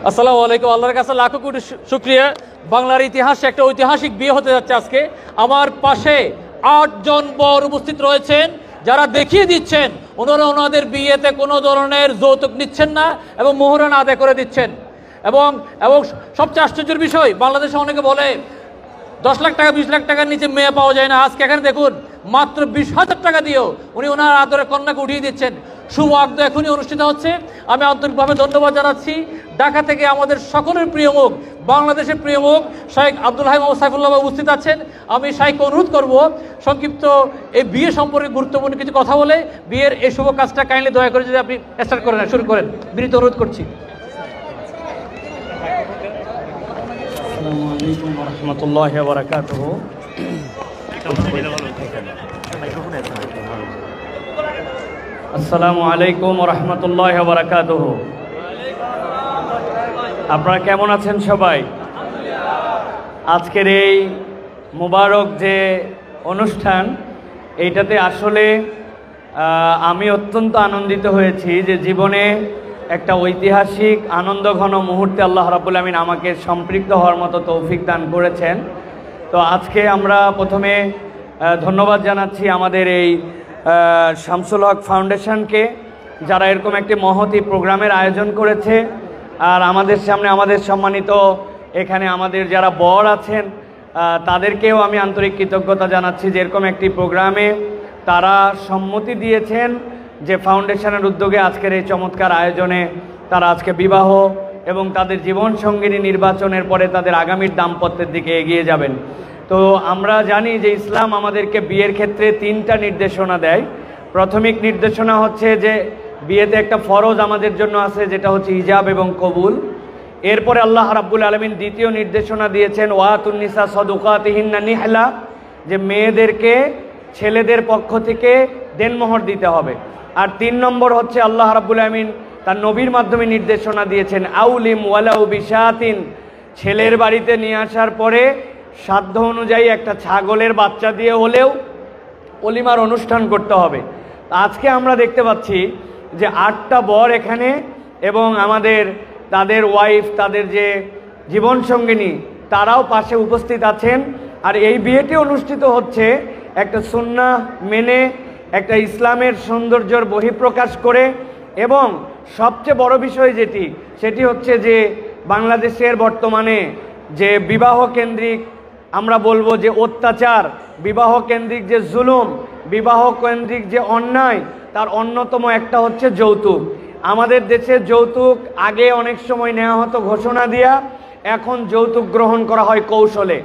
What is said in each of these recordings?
আসসালামু আলাইকুম। আল্লাহর কাছে লাখো কোটি শুকরিয়া। বাংলার ইতিহাসে একটা ঐতিহাসিক বিয়ে হতে যাচ্ছে আজকে। আমার পাশে 8 জন বর উপস্থিত রয়েছেন, যারা দেখিয়ে দিচ্ছেন ওনারা ওনাদের বিয়েতে কোনো ধরনের যৌতুক নিচ্ছেন না এবং মোহরানা আদায় করে দিচ্ছেন। এবং এবং সবচেয়ে আশ্চর্যের বিষয়, বাংলাদেশে অনেকে বলে 10 লাখ টাকা 20 লাখ টাকার নিচে মেয়ে পাওয়া যায় না। আজকে এখানে দেখুন মাত্র 20,000 টাকা দিয়েও উনি ওনার আদরের কন্যাকে উঠিয়ে দিচ্ছেন। শুভ আগ্দ এখনই অনুষ্ঠিত হচ্ছে। আমি আন্তরিকভাবে ধন্যবাদ জানাচ্ছি। ঢাকা থেকে আমাদের সকলের প্রিয় মুখ, বাংলাদেশের প্রিয় মুখ শাইখ আব্দুল হাই মোহাম্মদ সাইফুল্লাহ উপস্থিত আছেন। আমি শাইখকে অনুরোধ করব সংক্ষিপ্ত এই বিয়ে সম্পর্কে গুরুত্বপূর্ণ কিছু কথা বলে বিয়ের এই শুভ কাজটা কাইন্ডলি দয়া করে যদি আপনি স্টার্ট করেন, শুরু করেন, বিনীত অনুরোধ করছি। আসসালামু আলাইকুম ওয়া রাহমাতুল্লাহি ওয়া বারাকাতুহু। আসসালামু আলাইকুম ওয়া রাহমাতুল্লাহি ওয়া বারাকাতুহু। আপনারা কেমন আছেন সবাই? আজকের এই মুবারক যে অনুষ্ঠান, এইটাতে আসলে আমি অত্যন্ত আনন্দিত হয়েছি যে জীবনে একটা ঐতিহাসিক আনন্দঘন মুহূর্তে আল্লাহ রাব্বুল আমিন আমাকে সম্পৃক্ত হওয়ার মতো তৌফিক দান করেছেন। তো আজকে আমরা প্রথমে ধন্যবাদ জানাচ্ছি আমাদের এই শামসুল হক ফাউন্ডেশনকে, যারা এরকম একটি মহতী প্রোগ্রামের আয়োজন করেছে। আর আমাদের সামনে আমাদের সম্মানিত এখানে আমাদের যারা বর আছেন তাদেরকেও আমি আন্তরিক কৃতজ্ঞতা জানাচ্ছি যে এরকম একটি প্রোগ্রামে তারা সম্মতি দিয়েছেন যে ফাউন্ডেশনের উদ্যোগে আজকের এই চমৎকার আয়োজনে তারা আজকে বিবাহ এবং তাদের জীবন সঙ্গিনী নির্বাচনের পরে তাদের আগামীর দাম্পত্যের দিকে এগিয়ে যাবেন। তো আমরা জানি যে ইসলাম আমাদেরকে বিয়ের ক্ষেত্রে 3টা নির্দেশনা দেয়। প্রাথমিক নির্দেশনা হচ্ছে যে বিয়েতে একটা ফরজ আমাদের জন্য আছে, যেটা হচ্ছে হিজাব এবং কবুল। এরপরে আল্লাহ রাব্বুল আলামিন দ্বিতীয় নির্দেশনা দিয়েছেন ওয়াতুন নিসা সাদুকাতিহিন্না নিহলা, যে মেয়েদেরকে ছেলেদের পক্ষ থেকে দেনমোহর দিতে হবে। আর 3 নম্বর হচ্ছে আল্লাহ রাব্বুল আলামিন তার নবীর মাধ্যমে নির্দেশনা দিয়েছেন আউলিম ওয়ালাউ বিশাতিন, ছেলের বাড়িতে নিয়ে আসার পরে সাধ্য অনুযায়ী একটা ছাগলের বাচ্চা দিয়ে হলেও অলিমার অনুষ্ঠান করতে হবে। আজকে আমরা দেখতে পাচ্ছি যে 8টা বর এখানে এবং আমাদের তাদের ওয়াইফ, তাদের যে জীবনসঙ্গিনী, তারাও পাশে উপস্থিত আছেন। আর এই বিয়েটি অনুষ্ঠিত হচ্ছে একটা সুন্নাহ মেনে, একটা ইসলামের সৌন্দর্যের বহিঃপ্রকাশ করে। এবং সবচেয়ে বড় বিষয় সেটি হচ্ছে যে বাংলাদেশের বর্তমানে যে বিবাহ কেন্দ্রিক আমরা বলবো যে অত্যাচার, বিবাহ কেন্দ্রিক যে জুলুম, বিবাহ কেন্দ্রিক যে অন্যায়, তার অন্যতম একটা হচ্ছে যৌতুক। আমাদের দেশে যৌতুক আগে অনেক সময় নেওয়া হতো ঘোষণা দিয়া, এখন যৌতুক গ্রহণ করা হয় কৌশলে।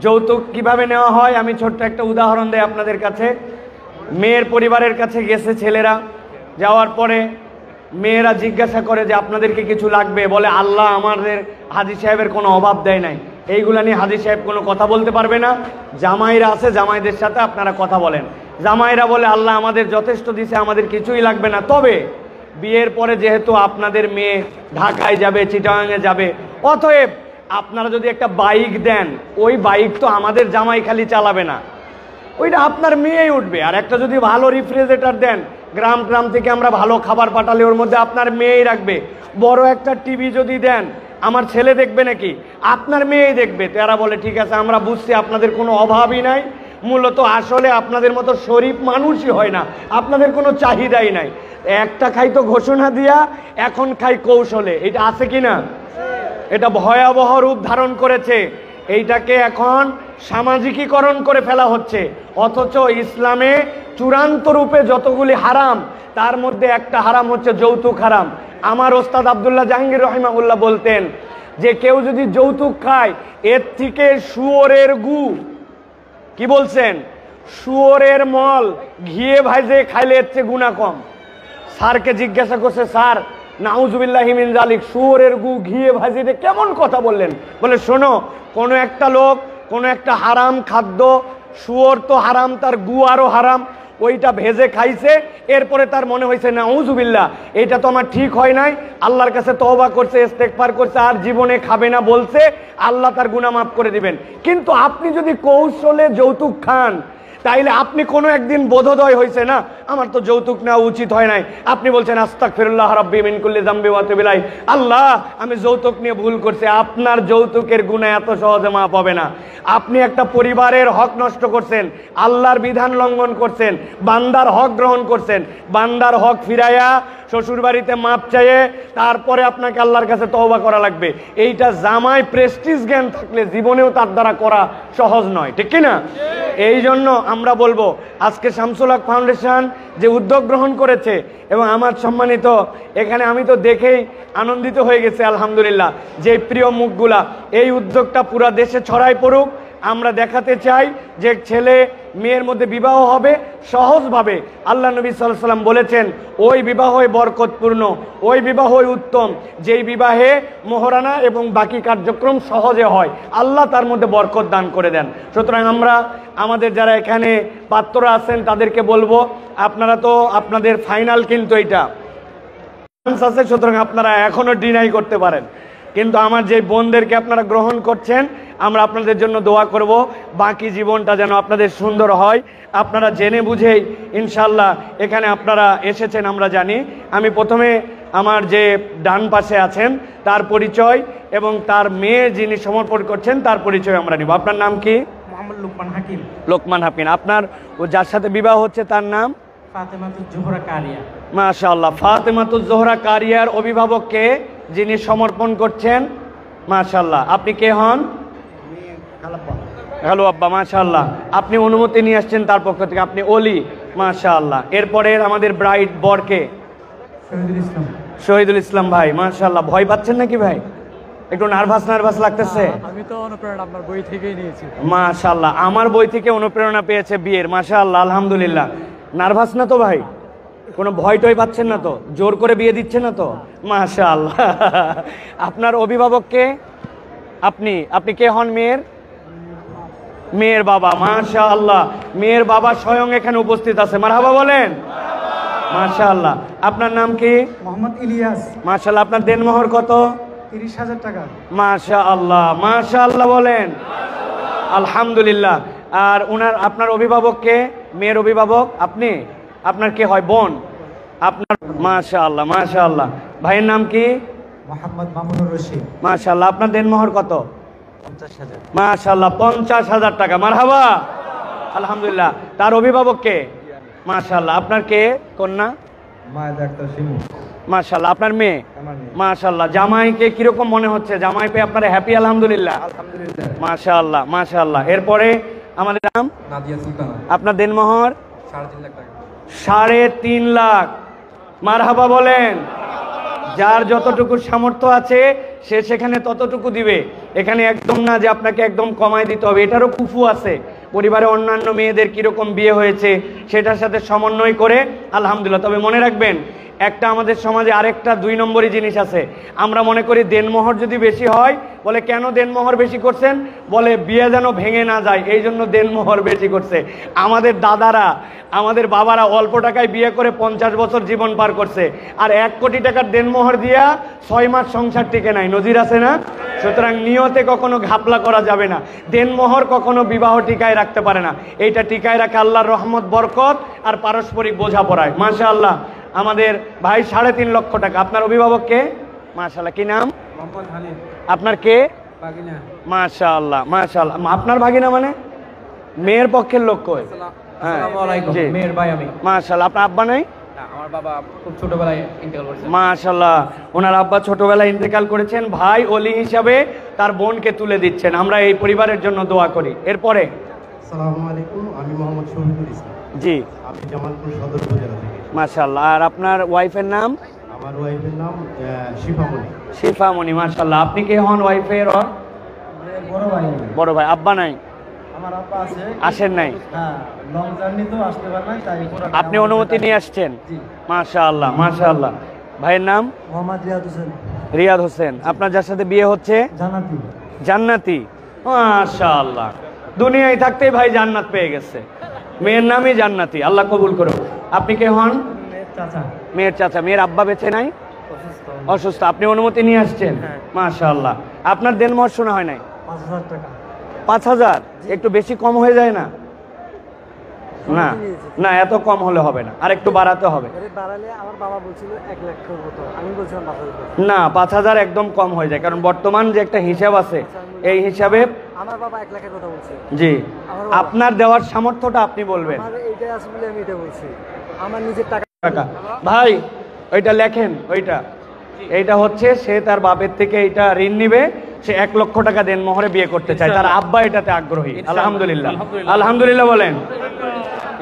যৌতুক কিভাবে নেওয়া হয় আমি ছোট্ট একটা উদাহরণ দেই আপনাদের কাছে। মেয়ের পরিবারের কাছে গেছে ছেলেরা, যাওয়ার পরে মেয়েরা জিজ্ঞাসা করে যে আপনাদেরকে কিছু লাগবে? বলে আল্লাহ আমাদের হাজী সাহেবের কোনো অভাব দেয় নাই, এইগুলা নিয়ে হাজী সাহেব কোনো কথা বলতে পারবে না। জামাইরা আছে, জামাইদের সাথে আপনারা কথা বলেন। জামাইরা বলে আল্লাহ আমাদের যথেষ্ট দিছে, আমাদের কিছুই লাগবে না। তবে বিয়ের পরে যেহেতু আপনাদের মেয়ে ঢাকায় যাবে, চিটাগাংয়ে যাবে, অতএব আপনারা যদি একটা বাইক দেন, ওই বাইক তো আমাদের জামাই খালি চালাবে না, ওইটা আপনার মেয়েই উঠবে। আর একটা যদি ভালো রেফ্রিজারেটর দেন, গ্রাম থেকে আমরা ভালো খাবার পাঠালে ওর মধ্যে আপনার মেয়েই রাখবে। বড় একটা টিভি যদি দেন, আমার ছেলে দেখবে নাকি? আপনার মেয়েই দেখবে। তারা বলে ঠিক আছে, আমরা বুঝছি আপনাদের কোনো অভাবই নাই, মূলত আসলে আপনাদের মতো শরীফ মানুষই হয় না, আপনাদের কোনো চাহিদাই নাই। একটা খাই তো ঘোষণা দিয়া, এখন খাই কৌশলে। এটা আছে কি না? এটা ভয়াবহ রূপ ধারণ করেছে। এইটাকে এখন সামাজিকীকরণ করে ফেলা হচ্ছে। অথচ ইসলামে চূড়ান্ত রূপে যতগুলি হারাম, তার মধ্যে একটা হারাম হচ্ছে যৌতুক হারাম। আমার ওস্তাদ আব্দুল্লাহ জাহাঙ্গীর রহিমাহুল্লাহ বলতেন যে কেউ যদি যৌতুক খায়, এর থেকে শুয়োরের গু, কি বলছেন, শুয়োরের মল ঘিয়ে ভাইজে খাইলে এর চেয়ে গুনাহ কম। স্যারকে জিজ্ঞাসা করছে, স্যার নাউজুবিল্লাহি মিন যালিক, শুয়োরের গু ঘিয়ে ভাজিতে কেমন কথা বললেন? বলে শোনো, কোনো একটা লোক কোনো একটা হারাম খাদ্য, শুয়োর তো হারাম, তার গু আরও হারাম, ওইটা ভেজে খাইছে, এরপরে তার মনে হয়েছে নাউজুবিল্লাহ এটা তো আমার ঠিক হয় নাই, আল্লাহর কাছে তওবা করছে, ইস্তেগফার করছে, আর জীবনে খাবে না বলছে, আল্লাহ তার গুনাহ মাফ করে দিবেন। কিন্তু আপনি যদি কৌশলে যৌতুক খান, তাইলে আপনি কোনো একদিন বোধোদয় হয়েছে না আমার তো যৌতুক নেওয়া উচিত হয় নাই, আপনি বলছেন আস্তাগফিরুল্লাহ রাব্বি মিন কুল্লি যামবি ওয়া তুবু ইলাইহি, আল্লাহ আমি যৌতুক নিয়ে ভুল করছি। আপনার যৌতুকের গুনাহ এত সহজে মাফ হবে না। আপনি একটা পরিবারের হক নষ্ট করছেন, আল্লাহর বিধান লঙ্ঘন করছেন, বান্দার হক গ্রহণ করছেন। বান্দার হক ফিরাইয়া শ্বশুর বাড়িতে মাপ চাইয়ে তারপরে আপনাকে আল্লাহর কাছে তওবা করা লাগবে। এইটা জামাই প্রেস্টিজ জ্ঞান থাকলে জীবনেও তার দ্বারা করা সহজ নয়, ঠিক কি না? এই জন্য আমরা বলবো আজকে শামসুল হক ফাউন্ডেশন যে উদ্যোগ গ্রহণ করেছে, এবং আমার সম্মানিত এখানে আমি তো দেখেই আনন্দিত হয়ে গেছি আলহামদুলিল্লাহ, যে প্রিয় মুখগুলা, এই উদ্যোগটা পুরা দেশে ছড়াই পড়ুক। আমরা দেখাতে চাই যে ছেলে মেয়ের মধ্যে বিবাহ হবে সহজভাবে। আল্লাহ নবী সাল্লাল্লাহু আলাইহি ওয়াসাল্লাম বলেছেন ওই বিবাহই বরকতপূর্ণ, ওই বিবাহই উত্তম যেই বিবাহে মোহরানা এবং বাকি কার্যক্রম সহজে হয়, আল্লাহ তার মধ্যে বরকত দান করে দেন। সুতরাং আমরা আমাদের যারা এখানে পাত্ররা আছেন তাদেরকে বলবো আপনারা তো আপনাদের ফাইনাল কিন্তু এইটা আছে, সুতরাং আপনারা এখনো ডিনাই করতে পারেন, কিন্তু আমার যে বোনদেরকে আপনারা গ্রহণ করছেন আমরা আপনাদের জন্য দোয়া করব বাকি জীবনটা যেন আপনাদের সুন্দর হয়। আপনারা জেনে বুঝেই ইনশাল্লাহ এখানে আপনারা এসেছেন আমরা জানি। আমি প্রথমে আমার যে ডান পাশে আছেন তার পরিচয় এবং তার মেয়ে যিনি সমর্পণ করছেন তার পরিচয় আমরা নিব। আপনার নাম কি? মোহাম্মদ লোকমান হাকিম। লোকমান হাকিম। আপনার ও যার সাথে বিবাহ হচ্ছে তার নাম? ফাতেমাতুজ জোহরা কারিয়া। মাশাআল্লাহ। ফাতেমাতুজ জোহরা কারিয়ার অভিভাবককে যিনি সমর্পণ করছেন, মাশাআল্লাহ। আপনি কে হন? হ্যালো আব্বা, মাশাআল্লাহ। আপনি অনুমতি নিয়ে আসছেন তার পক্ষ থেকে, আপনি ওলি, মাশাআল্লাহ। এরপরে আমাদের ব্রাইড বরকে শহীদুল ইসলাম। শহীদুল ইসলাম ভাই, মাশাআল্লাহ। ভয় পাচ্ছেন নাকি ভাই? একটু নার্ভাস লাগতেছে? আমি তো অনুপ্রেরণা আপনার বই থেকেই নিয়েছি। মাশাআল্লাহ, আমার বই থেকে অনুপ্রেরণা পেয়েছে বিয়ের, মাশাআল্লাহ, আলহামদুলিল্লাহ। নার্ভাস না তো ভাই? কোনো ভয় টয় পাচ্ছেন না তো? জোর করে বিয়ে দিচ্ছে না তো? মাশাআল্লাহ। আপনার অভিভাবককে? আপনি কে হন? মেয়ের বাবা, মাশাআল্লাহ। মেয়ের বাবা স্বয়ং এখানে উপস্থিত আছে, মারহাবা বলেন। মাশাআল্লাহ। আপনার নাম কি? মোহাম্মদ ইলিয়াস। মাশাআল্লাহ। আপনার দেনমোহর কত? 30,000 টাকা। মাশাআল্লাহ, মাশাআল্লাহ বলেন। আলহামদুলিল্লাহ। আর আপনার অভিভাবককে? মেয়ের অভিভাবক আপনি? আপনার কে হয়? বোন আপনার? মাশাআল্লাহ, মাশাআল্লাহ। ভাইয়ের নাম কি? মোহাম্মদ মামুনুর রশিদ। মাশাআল্লাহ। আপনার দেনমোহর কত? 50,000। মাশাআল্লাহ, 50,000 টাকা, মারহাবা, আলহামদুলিল্লাহ। তার অভিভাবককে? মাশাআল্লাহ। আপনার কে কন্যা? মায়েদা আক্তার শিমু। মাশাআল্লাহ। আপনার মেয়ে? মাশাআল্লাহ। জামাইকে কিরকম মনে হচ্ছে? জামাই পেয়ে আপনারা হ্যাপি? আলহামদুলিল্লাহ, আলহামদুলিল্লাহ। মাশাআল্লাহ, মাশাআল্লাহ। এরপরে আমাদের নাম? নাদিয়া সুলতানা। আপনার দেনমোহর? 3.5 লাখ টাকা। 3.5 লাখ, মারহাবা বলেন। যার যতটুকু সামর্থ্য আছে সে সেখানে ততটুকু দিবে। এখানে একদম না যে আপনাকে একদম কমায় দিতে হবে, এটারও কুফু আছে। পরিবারে অন্যান্য মেয়েদের কিরকম বিয়ে হয়েছে সেটার সাথে সমন্বয় করে আলহামদুলিল্লাহ। তবে মনে রাখবেন একটা আমাদের সমাজে আরেকটা 2 নম্বরই জিনিস আছে। আমরা মনে করি দেনমোহর যদি বেশি হয়, বলে কেন দেনমোহর বেশি করছেন? বলে বিয়ে যেন ভেঙে না যায়, এই জন্য দেনমোহর বেশি করছে। আমাদের দাদারা, আমাদের বাবারা অল্প টাকায় বিয়ে করে 50 বছর জীবন পার করছে, আর 1 কোটি টাকার দেনমোহর দিয়া 6 মাস সংসার টিকে নাই। নজির আছে না? সুতরাং নিয়তে কখনো ঘাপলা করা যাবে না। দেনমোহর কখনো বিবাহ টিকায় রাখতে পারে না। এইটা টিকায় রাখে আল্লাহর রহমত, বরকত আর পারস্পরিক বোঝাপড়ায়। মাশাআল্লাহ। আমাদের ভাই 3.5 লক্ষ টাকা। আপনার অভিভাবককে? মাশাআল্লাহ। কি নাম? মোহাম্মদ হানিফ। আপনার কে? বাগিনা। মাশাআল্লাহ, মাশাআল্লাহ। আপনার ভাগিনা মানে মেয়ের পক্ষের লোক কই? আসসালামু আলাইকুম। মেয়ের ভাই আমি। মাশাআল্লাহ। আপনার আব্বা নাই? না, আমার বাবা খুব ছোটবেলায় ইন্তেকাল করেছেন। মাশাআল্লাহ। ওনার আব্বা ছোটবেলায় ইন্তেকাল করেছেন, ভাই ওলি হিসাবে তার বোনকে তুলে দিচ্ছেন। আমরা এই পরিবারের জন্য দোয়া করি। এরপরে? আসসালামু আলাইকুম, আমি মোহাম্মদ শহীদুল ইসলাম। জি। আমি জামালপুর সদর উপজেলা থেকে। মাশাআল্লাহ। আর আপনার ওয়াইফের নাম? আমার ওয়াইফের নাম শিফামণি। শিফামণি, মাশাআল্লাহ। আপনি কে হন ওয়াইফের? বড় ভাই। বড় ভাই। আব্বা নাই? আমার আব্বা আছে। আসেন নাই? হ্যাঁ, লং জার্নি তো আসতে পারে না, তাই আপনি অনুমতি নিয়ে আসছেন? জি। মাশাআল্লাহ, মাশাআল্লাহ। ভাইয়ের নাম? মোহাম্মদ রিয়াদ হোসেন। রিয়াদ হোসেন। আপনার যার সাথে বিয়ে হচ্ছে? জান্নাতি। জান্নাতি, মাশাআল্লাহ। দুনিয়ায় থাকতেই ভাই জান্নাত পেয়ে গেছে। মেয়ের নামই জান্নাতি, আল্লাহ কবুল করো। আপনি কে হন? চাচা। মেয়ের চাচা। মেয়ের আব্বা বেঁচে নাই? অসুস্থ। আপনি অনুমতি নিয়ে আসছেন? মাশাআল্লাহ। আপনার দেনমোহর শোনা হয় নাই? 5,000 টাকা। 5,000 একটু বেশি কম হয়ে যায় না? না না, এত কম হলে হবে না, আর একটু বাড়াতে হবে। বাড়ালে আমার বাবা বলছিল 1 লাখ মতো, আমি বলছিলাম 5,000। না, 5,000 একদম কম হয়ে যায়, কারণ বর্তমান যে একটা হিসাব আছে এই হিসাবে আমার বাবা 1 লাখের কথা বলছে। জি, আপনার দেওয়ার সামর্থ্যটা আপনি বলবেন। আমার এইটাই আছে বলে আমি এটা বলছি, আমার নিজের টাকা। ভাই ওইটা লেখেন, এইটা হচ্ছে সে তার বাপের থেকে এইটা ঋণ নিবে, সে 1 লক্ষ টাকা দেন মোহরে বিয়ে করতে চায়, তার আব্বা এটাতে আগ্রহী। আলহামদুলিল্লাহ, আলহামদুলিল্লাহ বলেন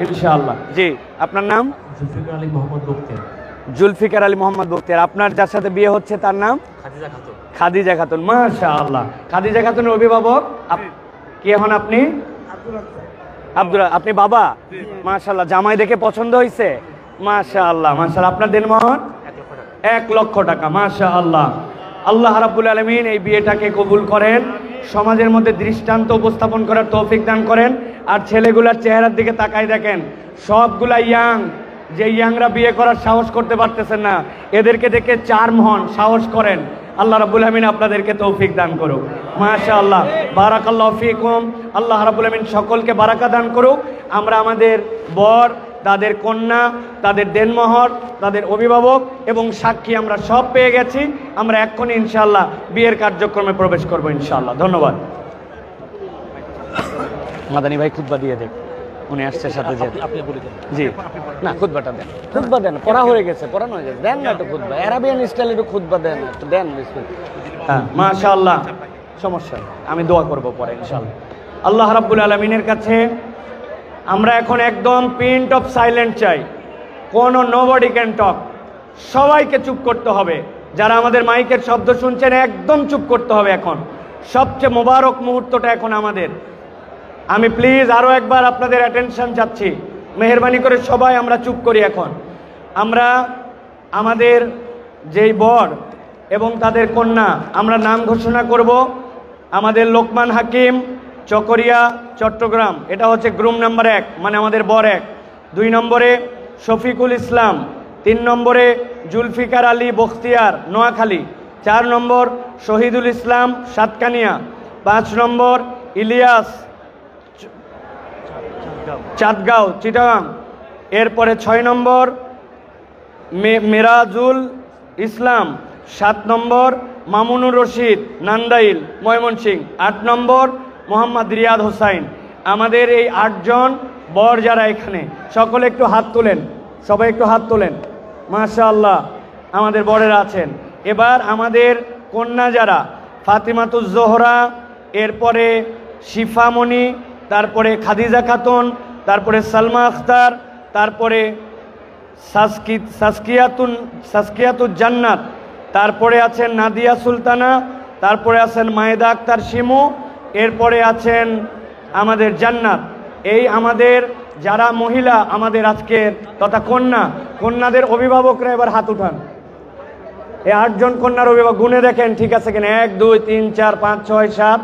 ইনশাআল্লাহ। জি, আপনার নাম? জুলফিকার আলী মোহাম্মদ বক্তিয়ার। জুলফিকার আলী মোহাম্মদ বক্তিয়ার। আপনার যার সাথে বিয়ে হচ্ছে তার নাম? খাদিজা খাতুন। খাদিজা খাতুন, মাশাআল্লাহ। খাদিজা খাতুনের অভিভাবক কি হন আপনি? আব্দুল। আপনি বাবা? মাশাআল্লাহ। জামাই দেখে পছন্দ হয়েছে? মাশাআল্লাহ, মাশাআল্লাহ। আপনার দিনমোহর? 1 লক্ষ টাকা, মাশাআল্লাহ। আল্লাহ রাব্বুল আলামিন এই বিয়েটাকে কবুল করেন, সমাজের মধ্যে দৃষ্টান্ত উপস্থাপন করার তৌফিক দান করেন। আর ছেলেগুলার চেহারার দিকে তাকাই দেখেন, সবগুলা ইয়াং, যে ইয়াংরা বিয়ে করার সাহস করতে পারতেছেন না, এদেরকে দেখে চার্ম হন, সাহস করেন। আল্লাহ রাব্বুল আলামিন আপনাদেরকে তৌফিক দান করুক। মাশাআল্লাহ, বারাকাল্লাহু ফিকুম। আল্লাহ রাব্বুল আলামিন সকলকে বারাকা দান করুক। আমরা আমাদের বর, তাদের কন্যা, তাদের দেনমোহর, তাদের অভিভাবক এবং সাক্ষী আমরা সব পেয়ে গেছি। আমরা এক্ষুনি ইনশাআল্লাহ বিয়ের কার্যক্রমে প্রবেশ করব ইনশাআল্লাহ। ধন্যবাদ। মাদানী ভাই খুতবা দিয়ে দেন, উনি আসছে সাথে। আপনি বলে দেন। জি, না খুতবাটা দেন, খুতবা দেন, পড়া হয়ে গেছে, পড়ানো হয়ে গেছে, দেন না একটু খুতবা, আরাবিয়ান স্টাইলে একটু খুতবা দেন, একটু দেন। হ্যাঁ, মাশাআল্লাহ, সমস্যা নেই, আমি দোয়া করব পরে ইনশাআল্লাহ। আল্লাহ রাব্বুল আলামিনের কাছে আমরা এখন একদম পিন্ট অফ সাইলেন্ট চাই, কোনো নোবডি ক্যান টক, সবাইকে চুপ করতে হবে। যারা আমাদের মাইকের শব্দ শুনছেন একদম চুপ করতে হবে। এখন সবচেয়ে মোবারক মুহূর্তটা এখন আমাদের। আমি প্লিজ আরও একবার আপনাদের অ্যাটেনশন চাচ্ছি, মেহেরবানি করে সবাই আমরা চুপ করি। এখন আমরা আমাদের যেই বর এবং তাদের কন্যা আমরা নাম ঘোষণা করব। আমাদের লোকমান হাকিম, চকরিয়া, চট্টগ্রাম, এটা হচ্ছে গ্রুম নাম্বার 1, মানে আমাদের বর 1। 2 নম্বরে শফিকুল ইসলাম, 3 নম্বরে জুলফিকার আলী বখতিয়ার, নোয়াখালী, 4 নম্বর শহীদুল ইসলাম, সাতকানিয়া, 5 নম্বর ইলিয়াস, চাঁদগাঁও, চিটাগাং। এরপরে 6 নম্বর মিরাজুল ইসলাম, 7 নম্বর মামুনুর রশিদ, নান্দাইল, ময়মনসিংহ, 8 নম্বর মোহাম্মদ রিয়াদ হোসাইন। আমাদের এই 8 জন বর যারা এখানে, সকলে একটু হাত তোলেন, সবাই একটু হাত তোলেন। মাশাআল্লাহ, আমাদের বরেরা আছেন। এবার আমাদের কন্যা যারা, ফাতিমাতুজ জোহরা, এরপরে শিফামণি, তারপরে খাদিজা খাতুন, তারপরে সালমা আখতার, তারপরে সাসকিয়াতুল জান্নাত, তারপরে আছেন নাদিয়া সুলতানা, তারপরে আছেন মায়েদা আক্তার শিমু, এরপরে আছেন আমাদের জান্নাত। এই আমাদের যারা মহিলা আমাদের আজকের তথা কন্যাদের অভিভাবকরা এবার হাত উঠান। এই 8 জন কন্যার অভিভাবক গুনে দেখেন ঠিক আছে কিনা। 1 2 3 4 5 6 7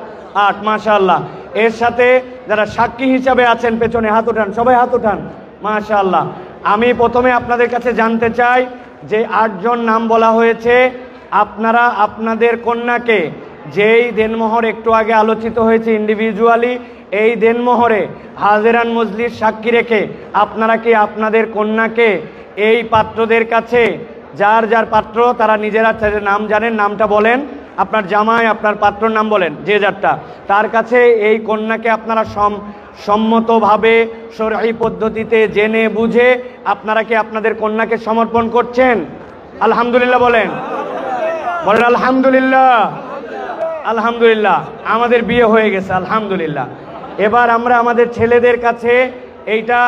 8, মাশাআল্লাহ। এর সাথে যারা সাক্ষী হিসাবে আছেন পেছনে হাত উঠান, সবাই হাত উঠান, মাশাআল্লাহ। আমি প্রথমে আপনাদের কাছে জানতে চাই যে 8 জন নাম বলা হয়েছে, আপনারা আপনাদের কন্যাকে যেই দেনমোহর একটু আগে আলোচিত হয়েছে ইন্ডিভিজুয়ালি, এই দেনমোহরে হাজেরান মজলিস সাক্ষী রেখে আপনারা কি আপনাদের কন্যাকে এই পাত্রদের কাছে, যার যার পাত্র তারা নিজেরা নাম জানেন, নামটা বলেন, আপনার জামাই আপনার পাত্রর নাম বলেন যে যারটা, তার কাছে এই কন্যাকে আপনারা সম্মতভাবে শরঈ পদ্ধতিতে জেনে বুঝে আপনারা কি আপনাদের কন্যাকে সমর্পণ করছেন? আলহামদুলিল্লাহ বলেন, বলেন আলহামদুলিল্লাহ। আলহামদুলিল্লাহ, আমাদের বিয়ে হয়ে গেছে আলহামদুলিল্লাহ। এবার আমরা আমাদের ছেলেদের কাছে এইটা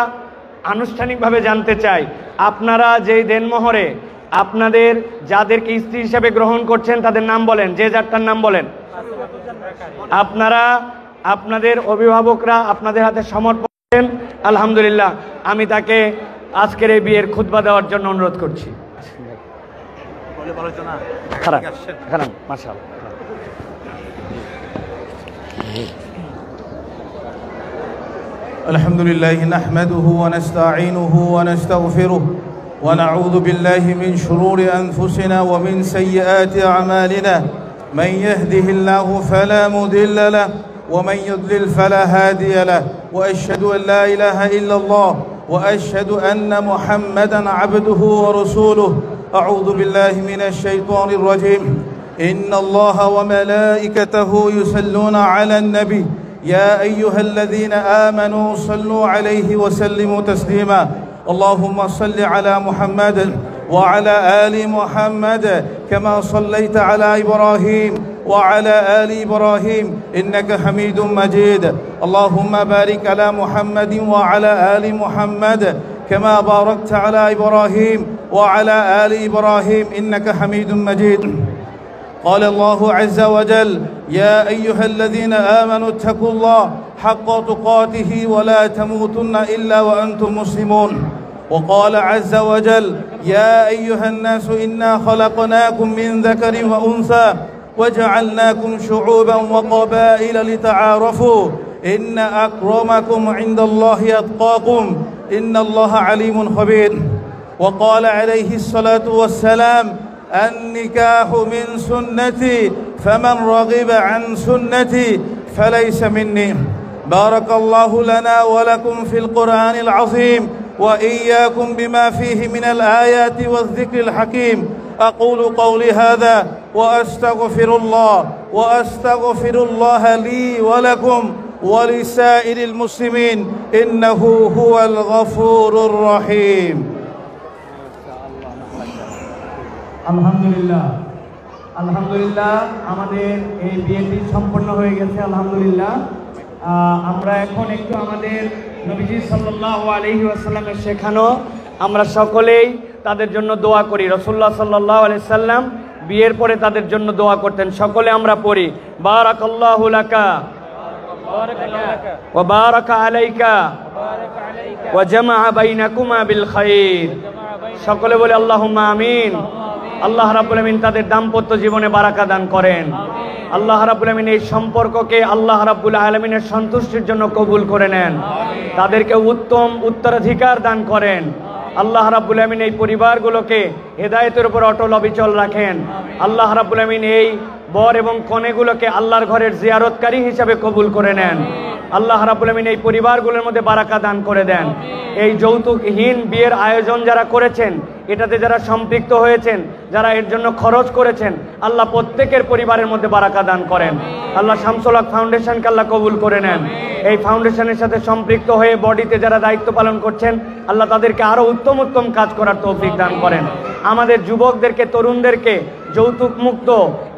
আনুষ্ঠানিকভাবে জানতে চাই, আপনারা যেই দেনমোহরে আপনাদের যাদেরকে স্ত্রী হিসেবে গ্রহণ করছেন তাদের নাম বলেন, যে যারটার নাম বলেন। আপনারা আপনাদের অভিভাবকরা আপনাদের হাতে সমর্পণ করেন। আলহামদুলিল্লাহ, আমি তাকে আজকের এই বিয়ের খুতবা দেওয়ার জন্য অনুরোধ করছি। খারাপ খারাপ, মাশাআল্লাহ। الحمد لله نحمده ونستعينه ونستغفره ونعوذ بالله من شرور أنفسنا ومن سيئات أعمالنا من يهده الله فلا مضل له ومن يضلل فلا هادي له وأشهد أن لا إله إلا الله وأشهد أن محمدا عبده ورسوله أعوذ بالله من الشيطان الرجيم إن الله وملائكته يصلون على النبي يا أيها الذين آمنوا صلوا عليه وسلموا تسليما اللهم صل على محمد وعلى آل محمد كما صليت على إبراهيم وعلى آل إبراهيم إنك حميد مجيد اللهم بارك على محمد وعلى آل محمد كما باركت على إبراهيم وعلى آل إبراهيم إنك حميد مجيد قال الله عز وجل يا أيها الذين آمنوا اتقوا الله حق تقاته ولا تموتن إلا وأنتم مسلمون وقال عز وجل يا أيها الناس إنا خلقناكم من ذكر وأنثى وجعلناكم شعوبا وقبائل لتعارفوا إن أكرمكم عند الله أتقاكم إن الله عليم خبير وقال عليه الصلاة والسلام النكاح من سنتي فمن رغب عن سنتي فليس مني بارك الله لنا ولكم في القرآن العظيم وإياكم بما فيه من الآيات والذكر الحكيم أقول قولي هذا وأستغفر الله لي ولكم ولسائر المسلمين إنه هو الغفور الرحيم আলহামদুলিল্লাহ আলহামদুলিল্লাহ আমাদের এই বিয়েটি সম্পন্ন হয়ে গেছে আলহামদুলিল্লাহ। আমরা এখন একটু আমাদের নবীজি সাল্লাল্লাহু আলাইহি ওয়াসাল্লামের শেখানো আমরা সকলেই তাদের জন্য দোয়া করি। রাসূলুল্লাহ সাল্লাল্লাহু আলাইহি সাল্লাম বিয়ের পরে তাদের জন্য দোয়া করতেন, সকলে আমরা পড়ি বারাকাল্লাহু লাকা ওয়া বারাকা আলাইকা ওয়া জামাআ বাইনাকুমা বিল খাইর। সকলে বলে আল্লাহুম্মা আমিন। আল্লাহ রাব্বুল আমিন তাদের দাম্পত্য জীবনে বারাকা দান করেন। আল্লাহ রাব্বুল আমিন এই সম্পর্ককে আল্লাহ রাব্বুল আলামিনের সন্তুষ্টির জন্য কবুল করে নেন, তাদেরকে উত্তম উত্তরাধিকার দান করেন। আল্লাহ রাব্বুল আমিন এই পরিবারগুলোকে হেদায়েতের উপর অটল অবিচল রাখেন। আল্লাহ রাব্বুল আমিন এই বর এবং কনেগুলোকে আল্লাহর ঘরের জিয়ারতকারী হিসাবে কবুল করে নেন। আল্লাহ রাব্বুল আমিন এই পরিবারগুলোর মধ্যে বারাকা দান করে দেন। এই যৌতুকহীন বিয়ের আয়োজন যারা করেছেন, এটাতে যারা সম্পৃক্ত হয়েছেন, যারা এর জন্য খরচ করেছেন, আল্লাহ প্রত্যেকের পরিবারের মধ্যে বারাকা দান করেন। আল্লাহ শামসুল হক ফাউন্ডেশনকে আল্লাহ কবুল করে নেন। এই ফাউন্ডেশনের সাথে সম্পৃক্ত হয়ে বডিতে যারা দায়িত্ব পালন করছেন, আল্লাহ তাদেরকে আরো উত্তম উত্তম কাজ করার তৌফিক দান করেন। আমাদের যুবকদেরকে, তরুণদেরকে যৌতুক মুক্ত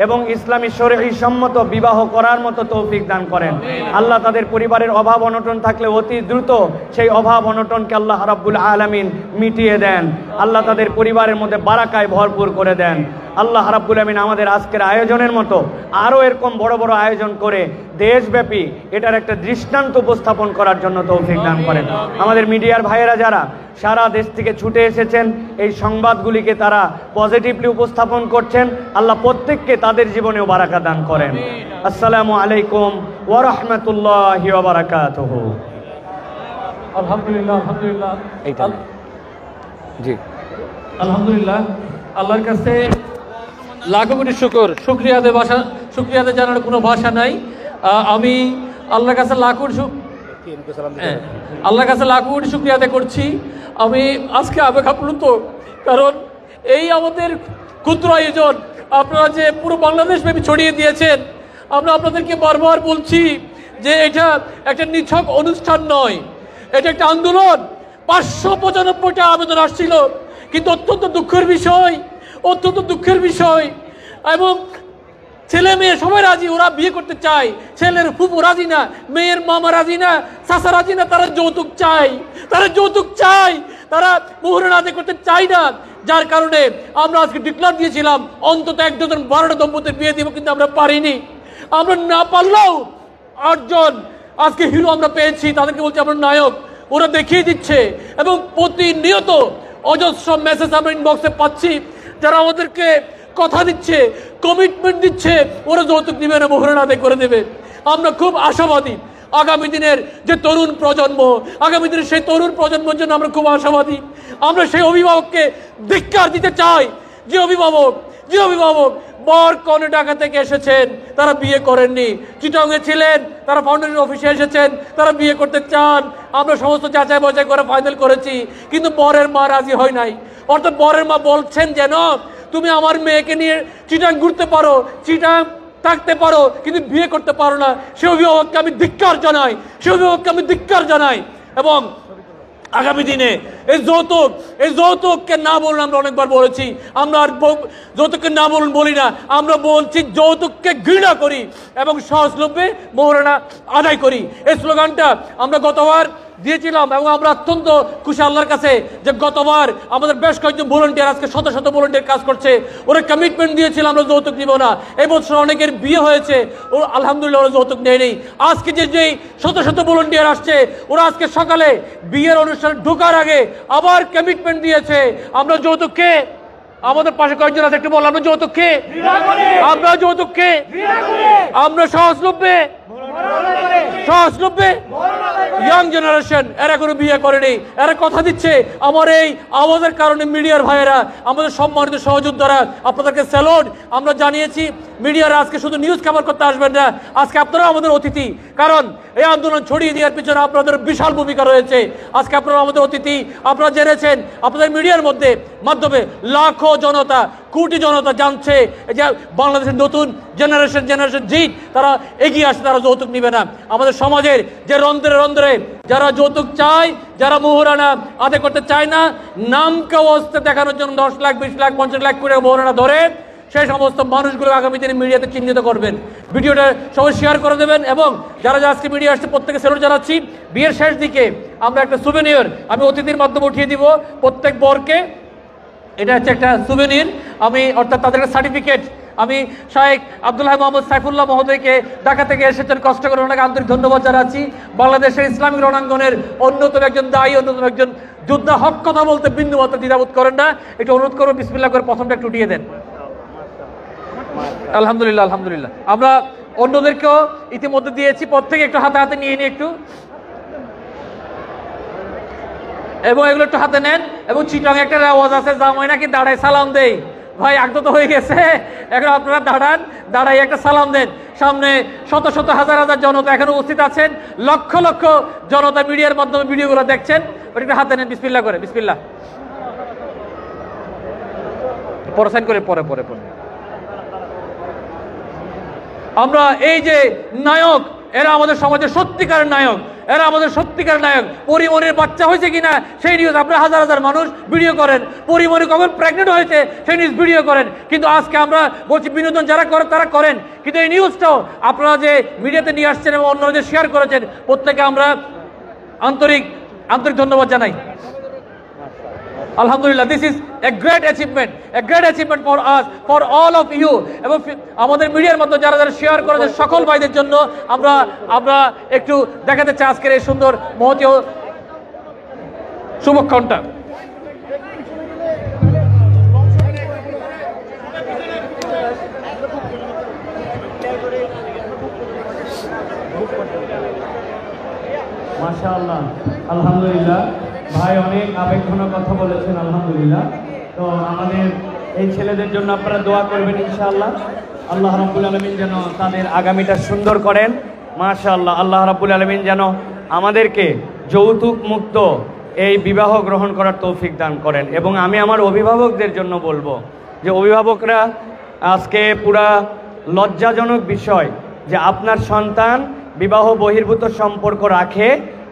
এবং ইসলামী শরঈ সম্মত বিবাহ করার মতো তৌফিক দান করেন। আল্লাহ তাদের পরিবারের অভাব অনটন থাকলে অতি দ্রুত সেই অভাব অনটনকে আল্লাহ রাব্বুল আলামিন মিটিয়ে দেন। আল্লাহ তাদের পরিবারের মধ্যে বারাকায় ভরপুর করে দেন। আল্লাহ রাব্বুল আমিন আমাদের আজকের আয়োজনের মতো আরও এরকম বড় বড় আয়োজন করে দেশব্যাপী এটার একটা দৃষ্টান্ত উপস্থাপন করার জন্য তৌফিক দান করেন। আমাদের মিডিয়ার ভাইয়েরা যারা সারা দেশ থেকে ছুটে এসেছেন, এই সংবাদগুলিকে তারা পজিটিভলি উপস্থাপন করছেন, আল্লাহ প্রত্যেককে তাদের জীবনেও বারাকা দান করেন। আসসালামু আলাইকুম ওয়া রাহমাতুল্লাহি ওয়া বারাকাতুহু। আলহামদুলিল্লাহ আলহামদুলিল্লাহ এইটা জি আলহামদুলিল্লাহ আল্লাহর কাছে লাখো কোটি শুকরিয়াতে জানার কোনো ভাষা নাই। আমি আল্লাহর কাছে লাখো কোটি শুকরিয়া আদায় করছি। আমি আজকে আবেগাপ্লুত, কারণ এই আমাদের ক্ষুদ্র আয়োজন আপনারা যে পুরো বাংলাদেশব্যাপী ছড়িয়ে দিয়েছেন। আমরা আপনাদেরকে বারবার বলছি যে এটা একটা নিছক অনুষ্ঠান নয়, এটা একটা আন্দোলন। 595টা আবেদন আসছিল, কিন্তু অত্যন্ত দুঃখের বিষয় এবং ছেলে মেয়ে সবাই রাজি, ওরা বিয়ে করতে চায়। ছেলের ফুফু রাজি না, মেয়ের মামা রাজি না, চাচা রাজি না, তারা যৌতুক চায়, তারা মোহরানা আদায় করতে চায় না। যার কারণে আমরা আজকে ডিক্লার দিয়েছিলাম অন্তত 1 ডজন 12টা দম্পতির বিয়ে দিব, কিন্তু আমরা পারিনি। আমরা না পারলেও 8 জন আজকে হিরো আমরা পেয়েছি, তাদেরকে বলছি আমরা নায়ক। ওরা দেখিয়ে দিচ্ছে এবং প্রতিনিয়ত অজস্র মেসেজ আমরা ইনবক্সে পাচ্ছি, যারা আমাদেরকে কথা দিচ্ছে, কমিটমেন্ট দিচ্ছে ওরা যৌতুক দিবে না, মোহরানা আদায় করে দেবে। আমরা খুব আশাবাদী আগামী দিনের যে তরুণ প্রজন্ম, আগামী দিনের সেই তরুণ প্রজন্মের জন্য আমরা খুব আশাবাদী। আমরা সেই অভিভাবককে ধিক্কার দিতে চাই যে অভিভাবক যে অভিভাবক বর কনে ঢাকা থেকে এসেছেন, তারা বিয়ে করেননি, চিটংয়ে ছিলেন, তারা ফাউন্ডেশন অফিসে এসেছেন, তারা বিয়ে করতে চান, আমরা সমস্ত যাচাই বাছাই করে ফাইনাল করেছি, কিন্তু বরের মা রাজি হয় নাই। অর্থাৎ বরের মা বলছেন যেন তুমি আমার মেয়েকে নিয়ে চিটাং ঘুরতে পারো, চিটাং থাকতে পারো, কিন্তু বিয়ে করতে পারো না। সে অভিভাবককে আমি ধিক্কার জানাই, সে অভিভাবককে আমি ধিক্কার জানাই। এবং আগামী দিনে এই যৌতুককে না বলুন, আমরা অনেকবার বলেছি, আমরা আর যৌতুককে না বলুন বলি না, আমরা বলছি যৌতুককে ঘৃণা করি এবং সহজলভ্যে মোহরানা আদায় করি। এই স্লোগানটা আমরা গতবার দিয়েছিলাম এবং আমরা অত্যন্ত খুশি আল্লাহর কাছে যে গতবার আমাদের বেশ কয়েকজন ভলান্টিয়ার, আজকে শত শত ভলান্টিয়ার কাজ করছে, ওরা কমিটমেন্ট দিয়েছিল আমরা যৌতুক নিব না। এই বছর অনেকের বিয়ে হয়েছে, ও আলহামদুলিল্লাহ ওরা যৌতুক নেই। আজকে যেই শত শত ভলান্টিয়ার আসছে, ওরা আজকে সকালে বিয়ের অনুষ্ঠানে ঢোকার আগে আবার কমিটমেন্ট দিয়েছে আমরা যৌতুককে, আমাদের পাশে কয়েকজন আছে একটু বল, আমরা যৌতুককে, আমরা যৌতুককে, আমরা সহজলভ্যে ইয়াং জেনারেশন এরা কোনো বিয়ে করেনি, এরা কথা দিচ্ছে। আমার এই আওয়াজের কারণে মিডিয়ার ভাইয়েরা, আমাদের সম্মানিত সহযোদ্ধারা, আপনাদেরকে স্যালুট। আমরা জানিয়েছি মিডিয়ারা আজকে শুধু নিউজ কভার করতে আসবেন না, আজকে আপনারা আমাদের অতিথি, কারণ এই আন্দোলন ছড়িয়ে দেওয়ার পিছনে আপনাদের বিশাল ভূমিকা রয়েছে। আজকে আপনারা আমাদের অতিথি, আপনারা জেনেছেন আপনাদের মিডিয়ার মাধ্যমে লাখো জনতা, কোটি জনতা জানছে যে বাংলাদেশের নতুন জেনারেশন জি তারা এগিয়ে আসে, তারা যৌতুক নিবে না। আমাদের সমাজের যে রন্ধ্রে রন্ধ্রে যারা যৌতুক চায়, যারা মোহরানা আদায় করতে চায় না, নামকে অবস্থা দেখানোর জন্য 10 লাখ 20 লাখ 50 লাখ করে মোহরানা ধরে, সেই সমস্ত মানুষগুলো আগামী দিনে মিডিয়াতে চিহ্নিত করবেন। ভিডিওটা সবাই শেয়ার করে দেবেন এবং যারা আজকে মিডিয়া আসছে প্রত্যেকে স্যালুট জানাচ্ছি। বিয়ের শেষ দিকে আমরা একটা সুভেনিয়র আমি অতিথির মাধ্যমে উঠিয়ে দিব প্রত্যেক বরকে। এটা হচ্ছে একটা সুভেনির, আমি অর্থাৎ তাদের একটা সার্টিফিকেট আমি শাহেখ আব্দুল্লাহ মোহাম্মদ সাইফুল্লাহ মহোদয়কে ঢাকা থেকে এসেছেন, কষ্ট করে ওনাকে আন্তরিক ধন্যবাদ জানাচ্ছি। বাংলাদেশের ইসলামিক রণাঙ্গনের অন্যতম একজন দায়ী, অন্যতম একজন যোদ্ধা, হক কথা বলতে বিন্দুমাত্র দ্বিধাবোধ করেন না। একটু অনুরোধ করবো বিসমিল্লাহ করে প্রথমটা একটু উঠিয়ে দেন। আলহামদুলিল্লাহ, আলহামদুলিল্লাহ। আমরা অন্যদেরকেও ইতিমধ্যে দিয়েছি, প্রত্যেকে একটু হাতে হাতে নিয়ে নিয়ে একটু, এবং এগুলো একটু হাতে নেন। এবং চিটং একটা আওয়াজ আছে, জামাই নাকি দাঁড়ায় সালাম দেই। ভাই আগত তো হয়ে গেছে, এখন আপনারা দাঁড়াই একটা সালাম দেন। সামনে শত শত হাজার হাজার জনতা এখানে উপস্থিত আছেন, লক্ষ লক্ষ জনতা মিডিয়ার মাধ্যমে ভিডিওগুলো দেখছেন। ওটা হাতে নেন বিসমিল্লাহ করে, বিসমিল্লাহ পরে সাইন করে পরে পরে পরে। আমরা এই যে নায়ক, এরা আমাদের সমাজের সত্যিকারের নায়ক, এরা আমাদের সত্যিকার নায়ক। পরিমণির বাচ্চা হয়েছে কিনা সেই নিউজ আপনারা হাজার হাজার মানুষ ভিডিও করেন, পরিমণি কখন প্রেগনেন্ট হয়েছে সেই নিউজ ভিডিও করেন, কিন্তু আজকে আমরা বলছি বিনোদন যারা করে তারা করেন, কিন্তু এই নিউজটাও আপনারা যে মিডিয়াতে নিয়ে আসছেন এবং অন্যরা যে শেয়ার করেছেন, প্রত্যেকে আমরা আন্তরিক ধন্যবাদ জানাই। Alhamdulillah, this is a great achievement for us, for all of you. এবং আমাদের মিডিয়ার মধ্যে যারা যারা শেয়ার করেছেন সকল ভাইদের জন্য আমরা একটু দেখাতে চাই আজকের এই সুন্দর মহতীয় শুভক্ষণটা। মাশাআল্লাহ, আলহামদুলিল্লাহ। ভাই অনেক আবেগঘন কথা বলেছেন, আলহামদুলিল্লাহ। তো আমাদের এই ছেলেদের জন্য আপনারা দোয়া করবেন ইনশাআল্লাহ। আল্লাহ রাব্বুল আলামিন যেন তাদের আগামীটা সুন্দর করেন। মাশাআল্লাহ, আল্লাহ রাব্বুল আলামিন যেন আমাদেরকে যৌতুক মুক্ত এই বিবাহ গ্রহণ করার তৌফিক দান করেন। এবং আমি আমার অভিভাবকদের জন্য বলবো যে অভিভাবকরা, আজকে পুরা লজ্জাজনক বিষয় যে আপনার সন্তান বিবাহ বহির্ভূত সম্পর্ক রাখে,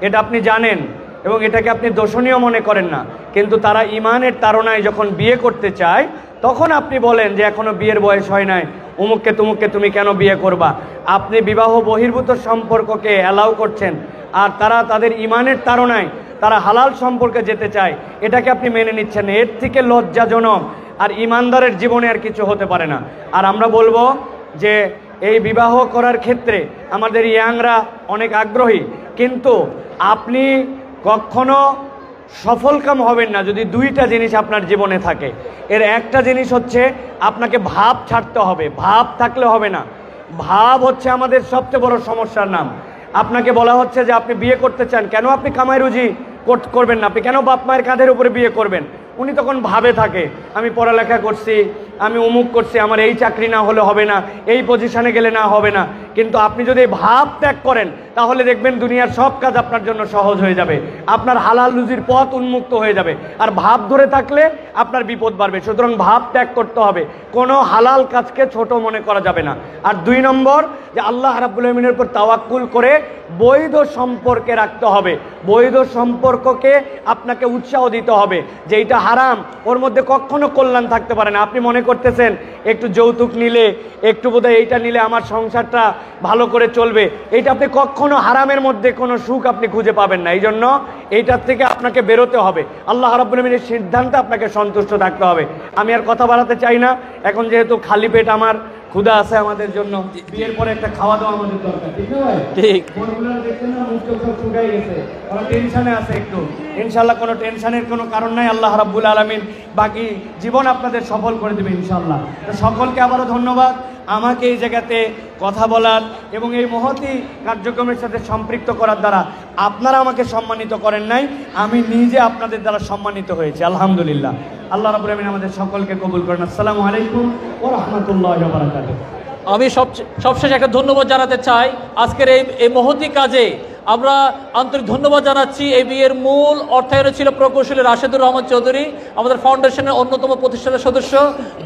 এটা আপনি জানেন এবং এটাকে আপনি দোষণীয় মনে করেন না, কিন্তু তারা ইমানের তাড়নায় যখন বিয়ে করতে চায় তখন আপনি বলেন যে এখনো বিয়ের বয়স হয় নাই, অমুককে তুমুককে তুমি কেন বিয়ে করবা। আপনি বিবাহ বহির্ভূত সম্পর্ককে অ্যালাউ করছেন, আর তারা তাদের ইমানের তাড়নায় তারা হালাল সম্পর্কে যেতে চায়, এটাকে আপনি মেনে নিচ্ছেন। এর থেকে লজ্জাজনক আর ইমানদারের জীবনে আর কিছু হতে পারে না। আর আমরা বলবো যে এই বিবাহ করার ক্ষেত্রে আমাদের ইয়াংরা অনেক আগ্রহী, কিন্তু আপনি কখনো সফলকাম হবেন না যদি দুইটা জিনিস আপনার জীবনে থাকে। এর একটা জিনিস হচ্ছে আপনাকে ভাব ছাড়তে হবে, ভাব থাকলে হবে না। ভাব হচ্ছে আমাদের সবচেয়ে বড় সমস্যার নাম। আপনাকে বলা হচ্ছে যে আপনি বিয়ে করতে চান, কেন আপনি কামাই রুজি করবেন না, আপনি কেন বাপ মায়ের কাঁধের উপরে বিয়ে করবেন? উনি তখন ভাবে থাকে আমি পড়ালেখা করছি, আমি অমুক করছি, আমার এই চাকরি না হলে হবে না, এই পজিশনে গেলে না হবে না। কিন্তু আপনি যদি ভাব ত্যাগ করেন তাহলে দেখবেন দুনিয়ার সব কাজ আপনার জন্য সহজ হয়ে যাবে, আপনার হালাল রুজির পথ উন্মুক্ত হয়ে যাবে। আর ভাব ধরে থাকলে আপনার বিপদ বাড়বে। সুতরাং ভাব ত্যাগ করতে হবে, কোনো হালাল কাজকে ছোট মনে করা যাবে না। আর 2 নম্বর, যে আল্লাহ রাব্বুল আলামিনের উপর তাওয়াক্কুল করে বৈধ সম্পর্কে রাখতে হবে। বৈধ সম্পর্ককে আপনাকে উৎসাহ দিতে হবে যে এটা হারাম, ওর মধ্যে কখনো কল্যাণ থাকতে পারে না। আপনি মনে করতেছেন একটু যৌতুক নিলে, একটু বোধহয় এইটা নিলে আমার সংসারটা ভালো করে চলবে, এইটা আপনি কখনো হারামের মধ্যে কোনো সুখ আপনি খুঁজে পাবেন না। এই জন্য এইটার থেকে আপনাকে বেরোতে হবে, আল্লাহ রাব্বুল আলামিনের সিদ্ধান্তে আপনাকে সন্তুষ্ট থাকতে হবে। আমি আর কথা বাড়াতে চাই না, এখন যেহেতু খালি পেট আমার ক্ষুধা আছে আমাদের জন্য, বিয়ের পরে একটা খাওয়া দাওয়া আমাদের দরকার, ঠিক না ভাই? ঠিক। বন্ধুরা দেখছেন না, মুখ চোখ সব শুকাই গেছে, ওরা টেনশনে আছে একটু। ইনশাআল্লাহ কোনো টেনশনের কোনো কারণ নাই, আল্লাহ রাব্বুল আলামিন বাকি জীবন আপনাদের সফল করে দেবে ইনশাআল্লাহ। তো সকলকে আবারও ধন্যবাদ আমাকে এই জায়গাতে কথা বলার এবং এই মহতী কার্যক্রমের সাথে সম্পৃক্ত করার দ্বারা। আপনারা আমাকে সম্মানিত করেন নাই, আমি নিজে আপনাদের দ্বারা সম্মানিত হয়েছি, আলহামদুলিল্লাহ। আল্লাহ রাব্বুল আলামিন আমাদের সকলকে কবুল করেন। আসসালামু আলাইকুম ওয়া রাহমাতুল্লাহি ওয়া বারাকাতুহু। আমি সবশেষে একটা ধন্যবাদ জানাতে চাই আজকের এই মহতী কাজে। আমরা আন্তরিক ধন্যবাদ জানাচ্ছি। এই বিয়ের মূল অর্থায়নে ছিল প্রকৌশলী রাশেদুর রহমান চৌধুরী, আমাদের ফাউন্ডেশনের অন্যতম প্রতিষ্ঠানের সদস্য,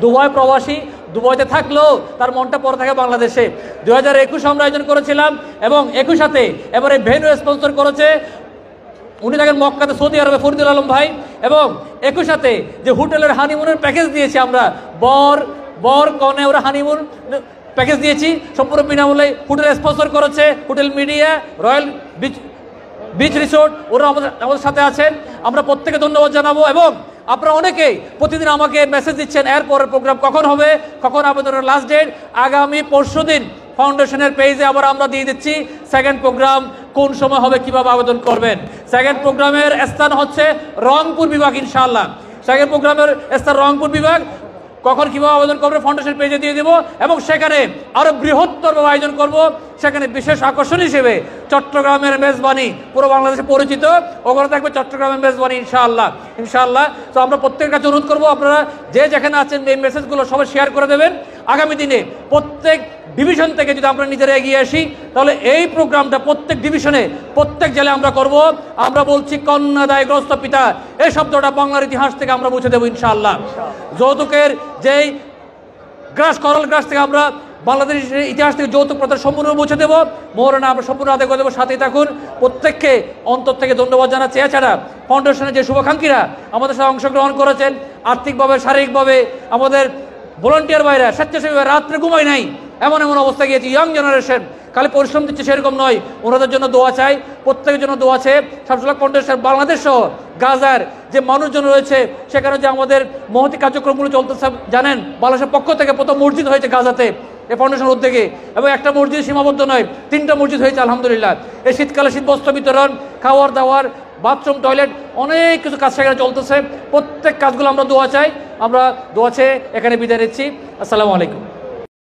দুবাই প্রবাসী, দুবাইতে থাকলেও তার মনটা পড়ে থাকে বাংলাদেশে। 2021 আমরা আয়োজন করেছিলাম এবং একই সাথে এবারে ভেন্যু স্পন্সর করেছে, উনি থাকেন মক্কাতে সৌদি আরবে, ফরিদুল আলম ভাই। এবং একই সাথে যে হোটেলের হানিমুনের প্যাকেজ দিয়েছি আমরা, বর কনে ওরা হানিমুন প্যাকেজ দিয়েছি সম্পূর্ণ বিনামূল্যে, হোটেল স্পন্সর করেছে hotel media, royal beach resort, ওরা আমাদের সাথে আছেন। আমরা প্রত্যেকে ধন্যবাদ জানাবো। এবং আপনারা অনেকেই প্রতিদিন আমাকে মেসেজ দিচ্ছেন এরপরের প্রোগ্রাম কখন হবে, কখন আবেদনের লাস্ট ডেট। আগামী পরশুদিন ফাউন্ডেশনের পেজে আবার আমরা দিয়ে দিচ্ছি সেকেন্ড প্রোগ্রাম কোন সময় হবে, কিভাবে আবেদন করবেন। সেকেন্ড প্রোগ্রামের স্থান হচ্ছে রংপুর বিভাগ ইনশাআল্লাহ। সেকেন্ড প্রোগ্রামের স্থান রংপুর বিভাগ, কখন কীভাবে আবেদন করবে ফাউন্ডেশন পেজে দিয়ে দেবো। এবং সেখানে আরও বৃহত্তরভাবে আয়োজন করব। সেখানে বিশেষ আকর্ষণ হিসেবে চট্টগ্রামের মেজবানি, পুরো বাংলাদেশে পরিচিত, ওখানে থাকবে চট্টগ্রামের মেজবানি ইনশাআল্লাহ। তো আমরা প্রত্যেকের কাছে অনুরোধ করবো আপনারা যে যেখানে আছেন এই মেসেজগুলো সবাই শেয়ার করে দেবেন। আগামী দিনে প্রত্যেক ডিভিশন থেকে যদি আমরা নিজেরা এগিয়ে আসি তাহলে এই প্রোগ্রামটা প্রত্যেক ডিভিশনে, প্রত্যেক জেলায় আমরা করব। আমরা বলছি কন্যাদায়গ্রস্ত পিতা, এই শব্দটা বাংলার ইতিহাস থেকে আমরা মুছে দেবো ইনশাআল্লাহ। যৌতুকের যেই করল গ্রাস থেকে আমরা বাংলাদেশের ইতিহাস থেকে যৌতুক প্রথা সম্পূর্ণ মুছে দেবো। মোহরানা আমরা সম্পূর্ণ আদায় করে দেবো, সাথেই থাকুন। প্রত্যেককে অন্তর থেকে ধন্যবাদ জানাচ্ছি। এছাড়া ফাউন্ডেশনের যে শুভাকাঙ্ক্ষীরা আমাদের সাথে অংশগ্রহণ করেছেন, আর্থিকভাবে শারীরিকভাবে, আমাদের ভলান্টিয়ার ভাইরা, স্বেচ্ছাসেবী রাত্রে ঘুমাই নাই, এমন অবস্থা গিয়েছি। ইয়াং জেনারেশন খালি পরিশ্রম দিচ্ছে সেরকম নয়, ওনাদের জন্য দোয়া চাই, প্রত্যেকের জন্য দোয়া চাই। শামসুল হক ফাউন্ডেশন বাংলাদেশ সহ গাজার যে মানুষজন রয়েছে সেখানে যে আমাদের মহতী কার্যক্রমগুলো চলতেছে জানেন, বাংলাদেশের পক্ষ থেকে প্রথম মসজিদ হয়েছে গাজাতে এই ফাউন্ডেশনের উদ্যোগে, এবং একটা মসজিদ সীমাবদ্ধ নয়, 3টা মসজিদ হয়েছে আলহামদুলিল্লাহ। এই শীতকালে শীতবস্ত্র বিতরণ, খাওয়ার দাওয়ার, বাথরুম, টয়লেট, অনেক কিছু কাজ সেখানে চলতেছে। প্রত্যেক কাজগুলো আমরা দোয়া চাই। আমরা দোয়া চেয়ে এখানে বিদায় নিচ্ছি। আসসালামু আলাইকুম।